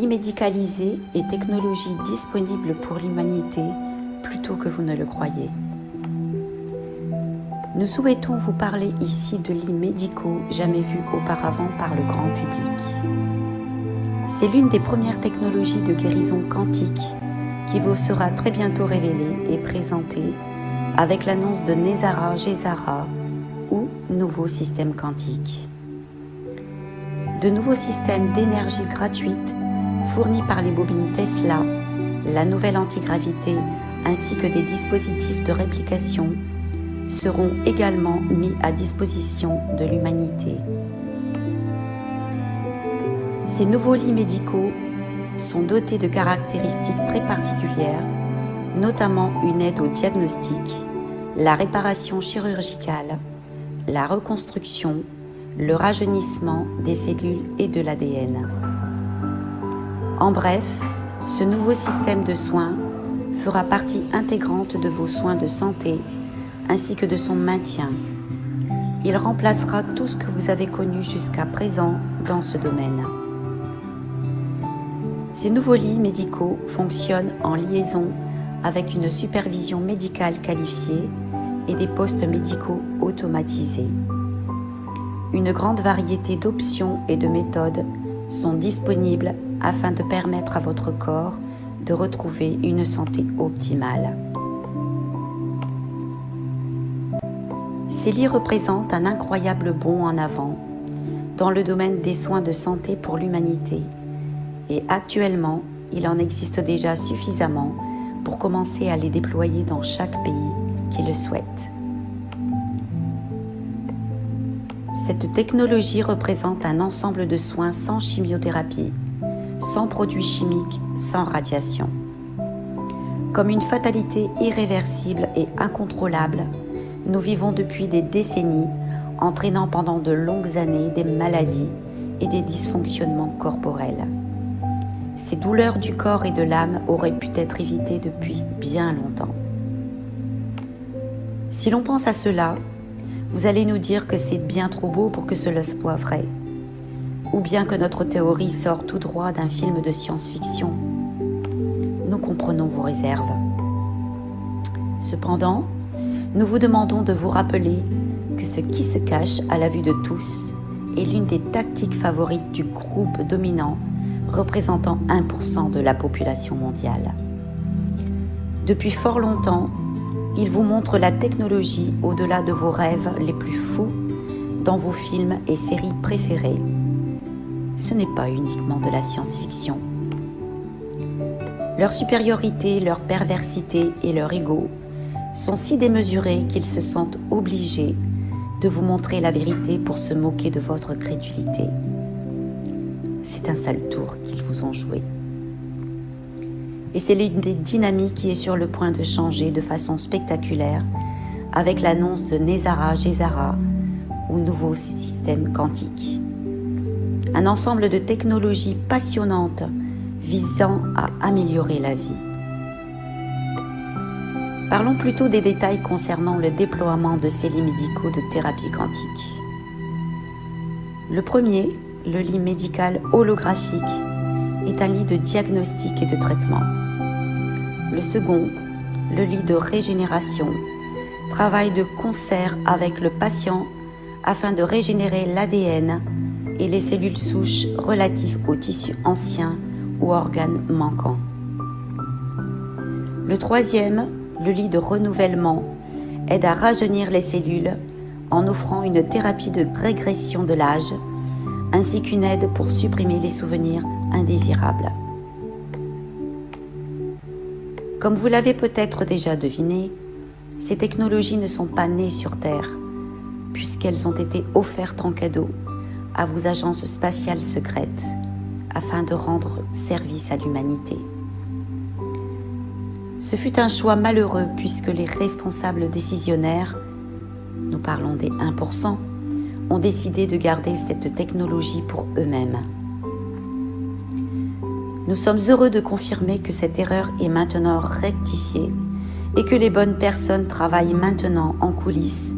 lit médicalisé et technologie disponible pour l'humanité plus tôt que vous ne le croyez. Nous souhaitons vous parler ici de lits médicaux jamais vus auparavant par le grand public. C'est l'une des premières technologies de guérison quantique qui vous sera très bientôt révélée et présentée avec l'annonce de Nezara Gesara ou nouveau système quantique. De nouveaux systèmes d'énergie gratuite fournis par les bobines Tesla, la nouvelle antigravité ainsi que des dispositifs de réplication seront également mis à disposition de l'humanité. Ces nouveaux lits médicaux sont dotés de caractéristiques très particulières, notamment une aide au diagnostic, la réparation chirurgicale, la reconstruction, le rajeunissement des cellules et de l'ADN. En bref, ce nouveau système de soins fera partie intégrante de vos soins de santé ainsi que de son maintien. Il remplacera tout ce que vous avez connu jusqu'à présent dans ce domaine. Ces nouveaux lits médicaux fonctionnent en liaison avec une supervision médicale qualifiée et des postes médicaux automatisés. Une grande variété d'options et de méthodes sont disponibles afin de permettre à votre corps de retrouver une santé optimale. Ces lits représentent un incroyable bond en avant dans le domaine des soins de santé pour l'humanité et actuellement, il en existe déjà suffisamment pour commencer à les déployer dans chaque pays qui le souhaite. Cette technologie représente un ensemble de soins sans chimiothérapie, sans produits chimiques, sans radiation. Comme une fatalité irréversible et incontrôlable, nous vivons depuis des décennies, entraînant pendant de longues années des maladies et des dysfonctionnements corporels. Ces douleurs du corps et de l'âme auraient pu être évitées depuis bien longtemps. Si l'on pense à cela, vous allez nous dire que c'est bien trop beau pour que cela soit vrai, ou bien que notre théorie sort tout droit d'un film de science-fiction. Nous comprenons vos réserves. Cependant, nous vous demandons de vous rappeler que ce qui se cache à la vue de tous est l'une des tactiques favorites du groupe dominant représentant 1% de la population mondiale. Depuis fort longtemps, il vous montre la technologie au-delà de vos rêves les plus fous dans vos films et séries préférés. Ce n'est pas uniquement de la science-fiction. Leur supériorité, leur perversité et leur ego sont si démesurés qu'ils se sentent obligés de vous montrer la vérité pour se moquer de votre crédulité. C'est un sale tour qu'ils vous ont joué. Et c'est l'une des dynamiques qui est sur le point de changer de façon spectaculaire avec l'annonce de Nezara Gesara ou nouveau système quantique. Un ensemble de technologies passionnantes visant à améliorer la vie. Parlons plutôt des détails concernant le déploiement de ces lits médicaux de thérapie quantique. Le premier, le lit médical holographique, est un lit de diagnostic et de traitement. Le second, le lit de régénération, travaille de concert avec le patient afin de régénérer l'ADN et les cellules souches relatives aux tissus anciens ou organes manquants. Le troisième, le lit de renouvellement, aide à rajeunir les cellules en offrant une thérapie de régression de l'âge ainsi qu'une aide pour supprimer les souvenirs indésirables. Comme vous l'avez peut-être déjà deviné, ces technologies ne sont pas nées sur Terre, puisqu'elles ont été offertes en cadeau à vos agences spatiales secrètes afin de rendre service à l'humanité. Ce fut un choix malheureux puisque les responsables décisionnaires, nous parlons des 1%, ont décidé de garder cette technologie pour eux-mêmes. Nous sommes heureux de confirmer que cette erreur est maintenant rectifiée et que les bonnes personnes travaillent maintenant en coulisses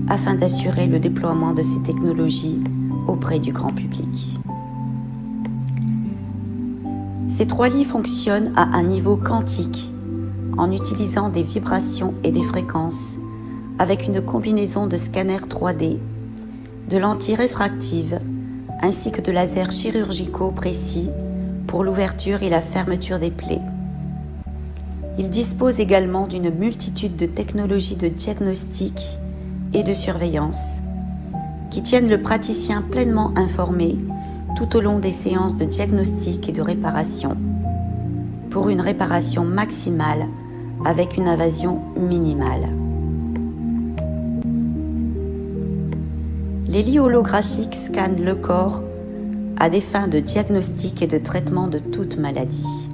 afin d'assurer le déploiement de ces technologies auprès du grand public. Ces 3 lits fonctionnent à un niveau quantique en utilisant des vibrations et des fréquences avec une combinaison de scanners 3D, de lentilles réfractives ainsi que de lasers chirurgicaux précis pour l'ouverture et la fermeture des plaies. Il dispose également d'une multitude de technologies de diagnostic et de surveillance qui tiennent le praticien pleinement informé tout au long des séances de diagnostic et de réparation, pour une réparation maximale avec une invasion minimale. Les lits holographiques scannent le corps à des fins de diagnostic et de traitement de toute maladie.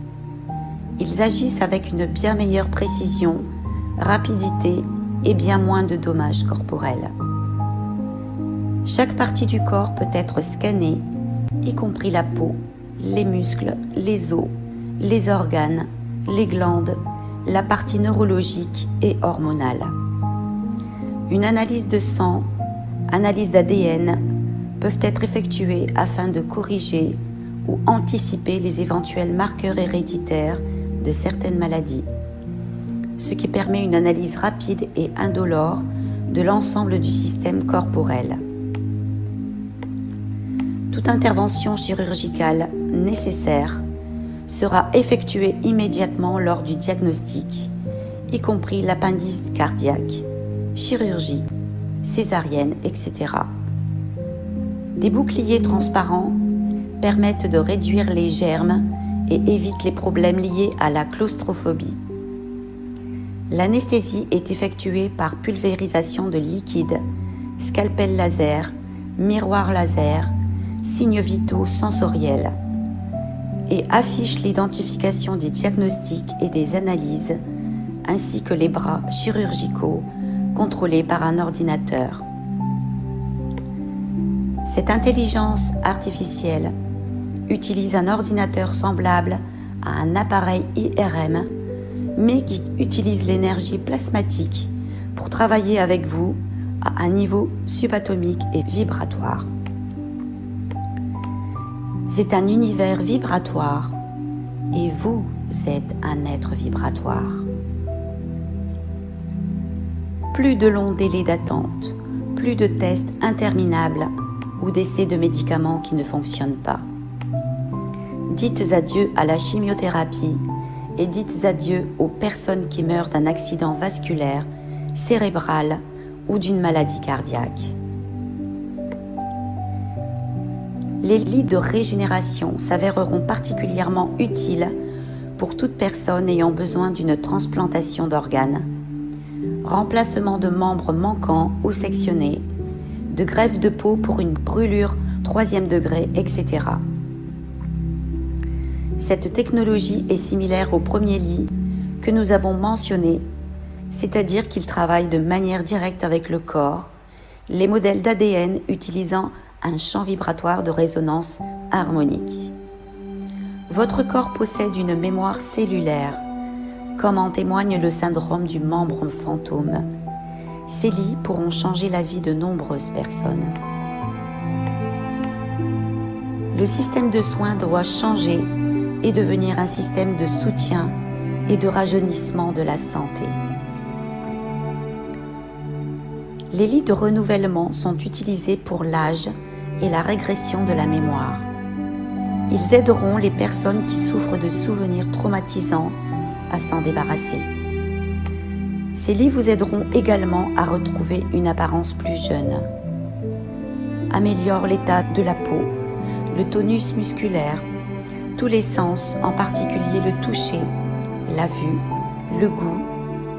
Ils agissent avec une bien meilleure précision, rapidité et bien moins de dommages corporels. Chaque partie du corps peut être scannée, y compris la peau, les muscles, les os, les organes, les glandes, la partie neurologique et hormonale. Une analyse de sang, analyse d'ADN peuvent être effectuées afin de corriger ou anticiper les éventuels marqueurs héréditaires de certaines maladies, ce qui permet une analyse rapide et indolore de l'ensemble du système corporel. Toute intervention chirurgicale nécessaire sera effectuée immédiatement lors du diagnostic, y compris l'appendice cardiaque, chirurgie, césarienne, etc. Des boucliers transparents permettent de réduire les germes et évitent les problèmes liés à la claustrophobie. L'anesthésie est effectuée par pulvérisation de liquide, scalpel laser, miroir laser, signes vitaux sensoriels et affiche l'identification des diagnostics et des analyses ainsi que les bras chirurgicaux contrôlés par un ordinateur. Cette intelligence artificielle utilise un ordinateur semblable à un appareil IRM mais qui utilise l'énergie plasmatique pour travailler avec vous à un niveau subatomique et vibratoire. C'est un univers vibratoire et vous êtes un être vibratoire. Plus de longs délais d'attente, plus de tests interminables ou d'essais de médicaments qui ne fonctionnent pas. Dites adieu à la chimiothérapie et dites adieu aux personnes qui meurent d'un accident vasculaire, cérébral ou d'une maladie cardiaque. Les lits de régénération s'avéreront particulièrement utiles pour toute personne ayant besoin d'une transplantation d'organes, remplacement de membres manquants ou sectionnés, de greffe de peau pour une brûlure 3e degré, etc. Cette technologie est similaire au premier lit que nous avons mentionné, c'est-à-dire qu'il travaille de manière directe avec le corps, les modèles d'ADN utilisant un champ vibratoire de résonance harmonique. Votre corps possède une mémoire cellulaire, comme en témoigne le syndrome du membre fantôme. Ces lits pourront changer la vie de nombreuses personnes. Le système de soins doit changer et devenir un système de soutien et de rajeunissement de la santé. Les lits de renouvellement sont utilisés pour l'âge et la régression de la mémoire. Ils aideront les personnes qui souffrent de souvenirs traumatisants à s'en débarrasser. Ces lits vous aideront également à retrouver une apparence plus jeune. Améliorent l'état de la peau, le tonus musculaire, tous les sens, en particulier le toucher, la vue, le goût,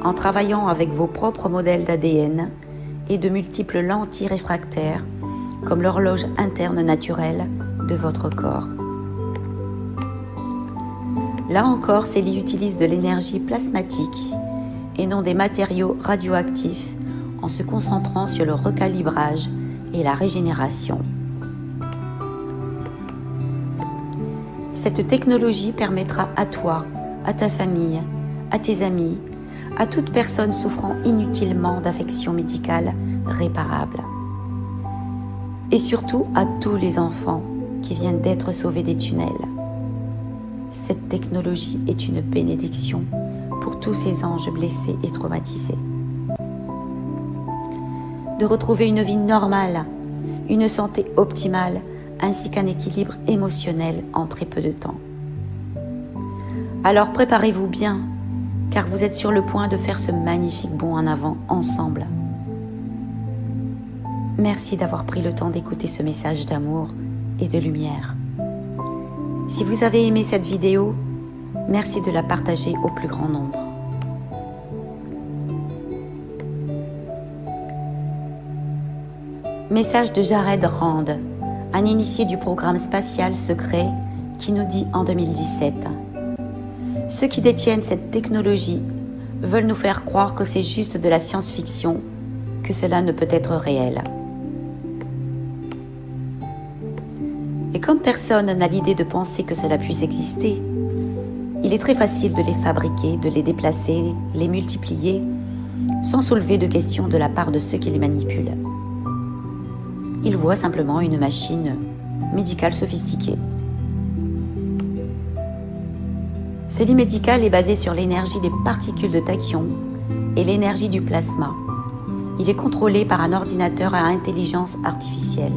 en travaillant avec vos propres modèles d'ADN et de multiples lentilles réfractaires, comme l'horloge interne naturelle de votre corps. Là encore, ces lits utilisent de l'énergie plasmatique et non des matériaux radioactifs en se concentrant sur le recalibrage et la régénération. Cette technologie permettra à toi, à ta famille, à tes amis, à toute personne souffrant inutilement d'affections médicales réparables. Et surtout à tous les enfants qui viennent d'être sauvés des tunnels. cette technologie est une bénédiction pour tous ces anges blessés et traumatisés. De retrouver une vie normale, une santé optimale, ainsi qu'un équilibre émotionnel en très peu de temps. Alors préparez-vous bien, car vous êtes sur le point de faire ce magnifique bond en avant ensemble. Merci d'avoir pris le temps d'écouter ce message d'amour et de lumière. Si vous avez aimé cette vidéo, merci de la partager au plus grand nombre. Message de Jared Rand, un initié du programme spatial secret qui nous dit en 2017 « Ceux qui détiennent cette technologie veulent nous faire croire que c'est juste de la science-fiction, que cela ne peut être réel. » Et comme personne n'a l'idée de penser que cela puisse exister, il est très facile de les fabriquer, de les déplacer, les multiplier, sans soulever de questions de la part de ceux qui les manipulent. Ils voient simplement une machine médicale sophistiquée. Ce lit médical est basé sur l'énergie des particules de tachyon et l'énergie du plasma. Il est contrôlé par un ordinateur à intelligence artificielle.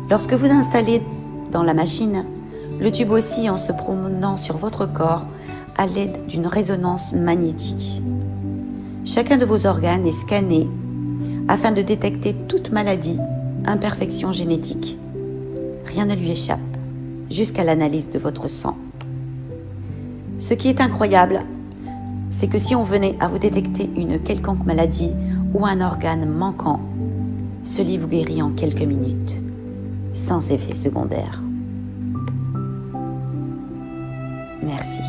Lorsque vous installez dans la machine, le tube oscille en se promenant sur votre corps à l'aide d'une résonance magnétique. Chacun de vos organes est scanné afin de détecter toute maladie, imperfection génétique. Rien ne lui échappe, jusqu'à l'analyse de votre sang. Ce qui est incroyable, c'est que si on venait à vous détecter une quelconque maladie ou un organe manquant, ce lit vous guérit en quelques minutes, sans effet secondaire. Merci.